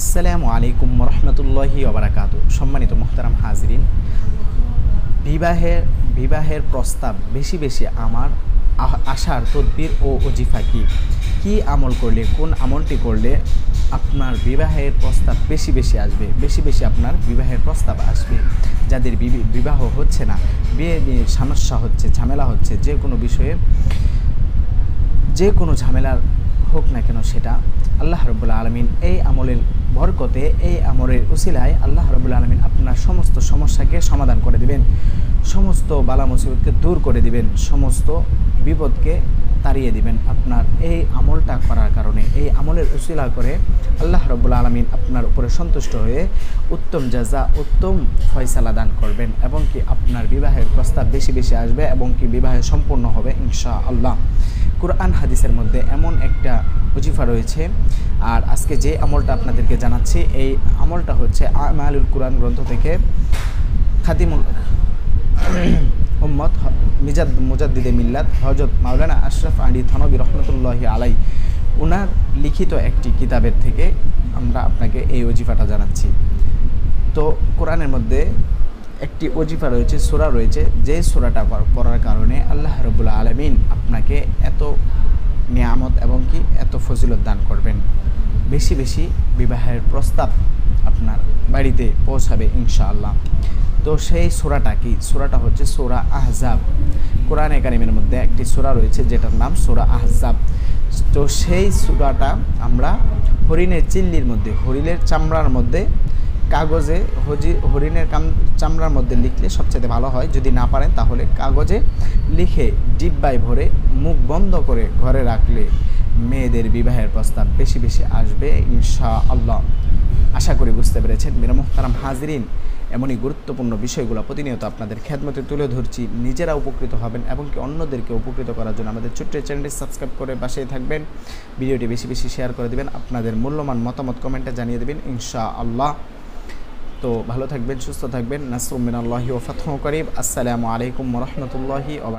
আসসালামু আলাইকুম রহমতুল্লাহি ওবারাকাতু। সম্মানিত মোহতারাম হাজরিন, বিবাহের প্রস্তাব বেশি বেশি আমার আসার তদবির ও ওজিফা কি আমল করলে, কোন আমলটি করলে আপনার বিবাহের প্রস্তাব বেশি বেশি আসবে, বেশি বেশি আপনার বিবাহের প্রস্তাব আসবে। যাদের বিবাহ হচ্ছে না, বিয়ে নিয়ে সমস্যা হচ্ছে, ঝামেলা হচ্ছে, যে কোনো বিষয়ে যে কোনো ঝামেলার হোক না কেন, সেটা আল্লাহ রাব্বুল আলামিন এই আমলের বরকতে, এই আমলের উসিলায় আল্লাহ রাব্বুল আলামিন আপনার সমস্ত সমস্যাকে সমাধান করে দিবেন, সমস্ত বালা মুসিবতকে দূর করে দিবেন, সমস্ত বিপদকে তাড়িয়ে দিবেন। আপনার এই আমলটা করার কারণে, এই আমলের উসিলা করে আল্লাহ রাব্বুল আলামিন আপনার উপরে সন্তুষ্ট হয়ে উত্তম জাযা, উত্তম ফয়সালা দান করবেন, এবং কি আপনার বিবাহের প্রস্তাব বেশি বেশি আসবে, এবং কি বিবাহ সম্পূর্ণ হবে ইনশাআল্লাহ। কুরআন হাদিসের মধ্যে এমন একটা ওজিফা রয়েছে, আর আজকে যে আমলটা আপনাদেরকে জানাচ্ছি, এই আমলটা হচ্ছে আমালুল কুরআন গ্রন্থ থেকে খাদিমুল উম্মত মুজাদ্দিদে মিল্লাত হযরত মাওলানা আশরাফ আলী থানভী রহমতুল্লাহি আলাই ওনার লিখিত একটি কিতাবের থেকে আমরা আপনাকে এই ওজিফাটা জানাচ্ছি। তো কোরআনের মধ্যে একটি ওজিফা রয়েছে, সূরা রয়েছে, যে সূরাটা পড়ার কারণে আল্লাহ রাব্বুল আলামিন আপনাকে এত নিয়ামত এবং কি এত ফজিলত দান করবেন, বেশি বেশি বিবাহের প্রস্তাব আপনার বাড়িতে পৌঁছাবে ইনশাআল্লাহ। তো সেই সূরাটা কি? সূরাটা হচ্ছে সূরা আহজাব। কোরআনে কারিমের মধ্যে একটি সূরা রয়েছে যেটার নাম সূরা আহজাব। তো সেই সূরাটা আমরা হরিণের চিল্লির মধ্যে, হরিণের চামড়ার মধ্যে, কাগজে হরিণের চামড়ার মধ্যে লিখলে সবচেয়ে ভালো হয়। যদি না পারেন তাহলে কাগজে লিখে ডিব্বায় ভরে মুখ বন্ধ করে ঘরে রাখলে মেয়েদের বিবাহের প্রস্তাব বেশি বেশি আসবে ইনশাআল্লাহ। আশা করি বুঝতে পেরেছেন। মেরা মুহতারাম হাজরিন, এমনই গুরুত্বপূর্ণ বিষয়গুলো প্রতিনিয়ত আপনাদের খেদমতে তুলে ধরছি। নিজেরা উপকৃত হবেন এবং কি অন্যদেরকে উপকৃত করার জন্য আমাদের ছোট্ট চ্যানেলটি সাবস্ক্রাইব করে পাশেই থাকবেন। ভিডিওটি বেশি বেশি শেয়ার করে দেবেন, আপনাদের মূল্যবান মতামত কমেন্টে জানিয়ে দেবেন ইনশাআল্লাহ। তো ভালো থাকবেন, সুস্থ থাকবেন। নাসরুম মিনাল্লাহি ওয়া ফাতহুন করিব। আসসালামু আলাইকুম ওয়া রাহমাতুল্লাহি ওয়া